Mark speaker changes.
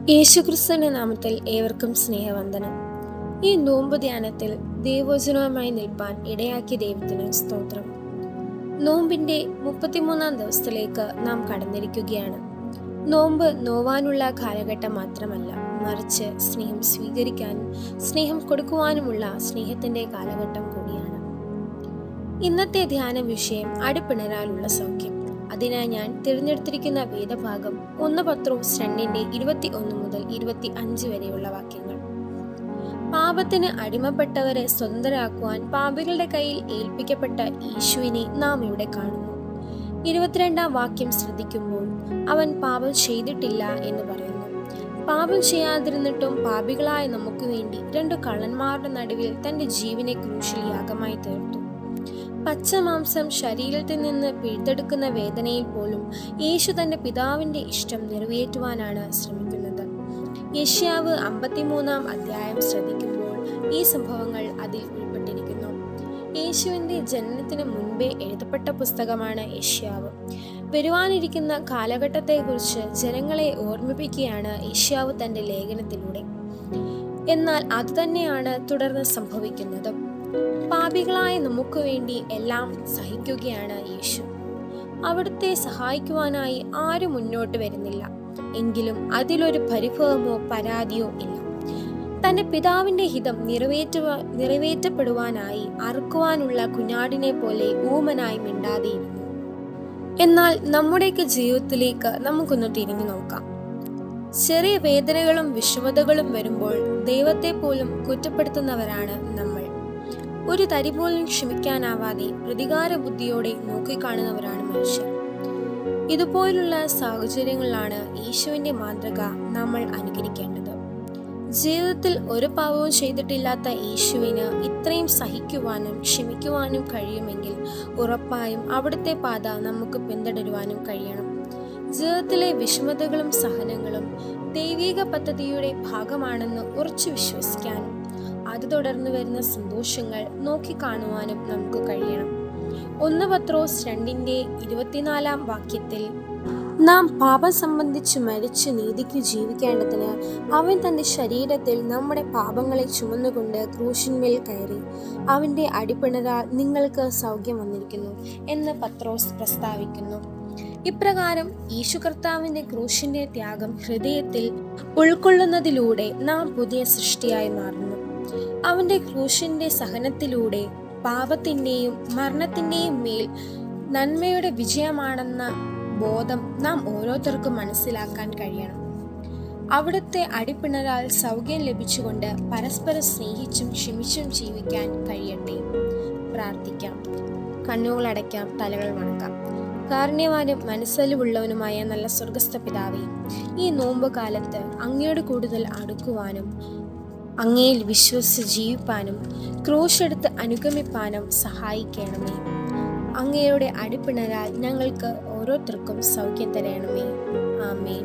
Speaker 1: യേശുക്രിസ്തുവിന്റെ നാമത്തിൽ ഏവർക്കും സ്നേഹവന്ദനം. ഈ നോമ്പ് ധ്യാനത്തിൽ ദൈവവചനവുമായി നിൽപ്പാൻ ഇടയാക്കിയ ദൈവത്തിന് സ്തോത്രം. നോമ്പിന്റെ 33-ാം ദിവസത്തിലേക്ക് നാം കടന്നിരിക്കുകയാണ്. നോമ്പ് നോവാനുള്ള കാലഘട്ടം മാത്രമല്ല, മറിച്ച് സ്നേഹം സ്വീകരിക്കാനും സ്നേഹം കൊടുക്കുവാനുമുള്ള സ്നേഹത്തിന്റെ കാലഘട്ടം കൂടിയാണ്. ഇന്നത്തെ ധ്യാന വിഷയം അടിപ്പിണരാലുള്ള സൗഖ്യം. അതിനായി ഞാൻ തിരഞ്ഞെടുത്തിരിക്കുന്ന വേദഭാഗം 1 പത്രോസ് 2:21 മുതൽ 25 വരെയുള്ള വാക്യങ്ങൾ. പാപത്തിന് അടിമപ്പെട്ടവരെ സ്വതന്ത്രരാക്കുവാൻ പാപികളുടെ കയ്യിൽ ഏൽപ്പിക്കപ്പെട്ട യേശുവിനെ നാം ഇവിടെ കാണുന്നു. 22-ാം വാക്യം ശ്രദ്ധിക്കുമ്പോൾ അവൻ പാപം ചെയ്തിട്ടില്ല എന്ന് പറയുന്നു. പാപം ചെയ്യാതിരുന്നിട്ടും പാപികളായ നമുക്ക് വേണ്ടി 2 കള്ളന്മാരുടെ നടുവിൽ തന്റെ ജീവനെ ക്രൂശിൽ യാഗമായി തീർത്തു. പച്ചമാംസം ശരീരത്തിൽ നിന്ന് പിഴുതെടുക്കുന്ന വേദനയിൽ പോലും യേശു തന്റെ പിതാവിന്റെ ഇഷ്ടം നിറവേറ്റുവാനാണ് ശ്രമിക്കുന്നത്. യെശയ്യാവ് 53-ാം അധ്യായം ശ്രദ്ധിക്കുമ്പോൾ ഈ സംഭവങ്ങൾ അതിൽ ഉൾപ്പെട്ടിരിക്കുന്നു. യേശുവിന്റെ ജനനത്തിന് മുൻപേ എഴുതപ്പെട്ട പുസ്തകമാണ് യെശയ്യാവ്. വരുവാനിരിക്കുന്ന കാലഘട്ടത്തെക്കുറിച്ച് ജനങ്ങളെ ഓർമ്മിപ്പിക്കുകയാണ് യെശയ്യാവ് തന്റെ ലേഖനത്തിലൂടെ. എന്നാൽ അതുതന്നെയാണ് തുടർന്ന് സംഭവിക്കുന്നത്. പാപികളായ നമുക്ക് വേണ്ടി എല്ലാം സഹിക്കുകയാണ് യേശു. അവിടുത്തെ സഹായിക്കുവാനായി ആരും മുന്നോട്ട് വരുന്നില്ല. എങ്കിലും അതിലൊരു പരിഭവമോ പരാതിയോ ഇല്ല. തന്റെ പിതാവിന്റെ ഹിതം നിറവേറ്റപ്പെടുവാനായി അറുക്കുവാനുള്ള കുഞ്ഞാടിനെ പോലെ ഊമനായി മിണ്ടാതെയിരുന്നു. എന്നാൽ നമ്മുടെയൊക്കെ ജീവിതത്തിലേക്ക് നമുക്കൊന്ന് തിരിഞ്ഞു നോക്കാം. ചെറിയ വേദനകളും വിഷമതകളും വരുമ്പോൾ ദൈവത്തെ പോലും കുറ്റപ്പെടുത്തുന്നവരാണ് നമ്മൾ. ഒരു തരി പോലും ക്ഷമിക്കാനാവാതെ പ്രതികാര ബുദ്ധിയോടെ നോക്കിക്കാണുന്നവരാണ് മനുഷ്യർ. ഇതുപോലുള്ള സാഹചര്യങ്ങളിലാണ് യേശുവിന്റെ മാതൃക നമ്മൾ അനുകരിക്കേണ്ടത്. ജീവിതത്തിൽ ഒരു പാപവും ചെയ്തിട്ടില്ലാത്ത യേശുവിന് ഇത്രയും സഹിക്കുവാനും ക്ഷമിക്കുവാനും കഴിയുമെങ്കിൽ ഉറപ്പായും അവിടുത്തെ പാത നമുക്ക് പിന്തുടരുവാനും കഴിയണം. ജീവിതത്തിലെ വിഷമതകളും സഹനങ്ങളും ദൈവിക പദ്ധതിയുടെ ഭാഗമാണെന്ന് ഉറച്ചു വിശ്വസിക്കാനും അത് തുടർന്ന് വരുന്ന സന്തോഷങ്ങൾ നോക്കിക്കാണുവാനും നമുക്ക് കഴിയണം. 1 പത്രോസ് 2:24 വാക്യത്തിൽ നാം പാപം സംബന്ധിച്ച് മരിച്ച് നീതിക്ക് ജീവിക്കേണ്ടതിന് അവൻ തന്റെ ശരീരത്തിൽ നമ്മുടെ പാപങ്ങളെ ചുമന്നുകൊണ്ട് ക്രൂശിന്മേൽ കയറി അവന്റെ അടിപ്പിണരാൽ നിങ്ങൾക്ക് സൗഖ്യം വന്നിരിക്കുന്നു എന്ന് പത്രോസ് പ്രസ്താവിക്കുന്നു. ഇപ്രകാരം യേശു കർത്താവിന്റെ ക്രൂശിന്റെ ത്യാഗം ഹൃദയത്തിൽ ഉൾക്കൊള്ളുന്നതിലൂടെ നാം പുതിയ സൃഷ്ടിയായി മാറുന്നു. അവന്റെ ക്രൂശിന്റെ സഹനത്തിലൂടെ പാപത്തിന്റെയും മരണത്തിന്റെയും മേൽ നന്മയുടെ വിജയമാണെന്ന ബോധം നാം ഓരോരുത്തർക്കും മനസ്സിലാക്കാൻ കഴിയണം. അവിടുത്തെ അടിപ്പിണരാൽ സൗഖ്യം ലഭിച്ചുകൊണ്ട് പരസ്പരം സ്നേഹിച്ചും ക്ഷമിച്ചും ജീവിക്കാൻ കഴിയട്ടെ. പ്രാർത്ഥിക്കാം. കണ്ണുകളടയ്ക്കാം, തലകൾ വണക്കാം. കാരുണ്യവാനും മനസ്സലിവുള്ളവനുമായ നല്ല സ്വർഗസ്ഥ പിതാവേ, ഈ നോമ്പ് കാലത്ത് അങ്ങയോട് കൂടുതൽ അടുക്കുവാനും അങ്ങയിൽ വിശ്വസിച്ച് ജീവിപ്പാനും ക്രൂശെടുത്ത് അനുഗമിപ്പാനും സഹായിക്കണമേ. അങ്ങയുടെ അടിപ്പിണരാൽ ഞങ്ങൾക്ക് ഓരോരുത്തർക്കും സൗഖ്യം തരണമേ. ആമേൻ.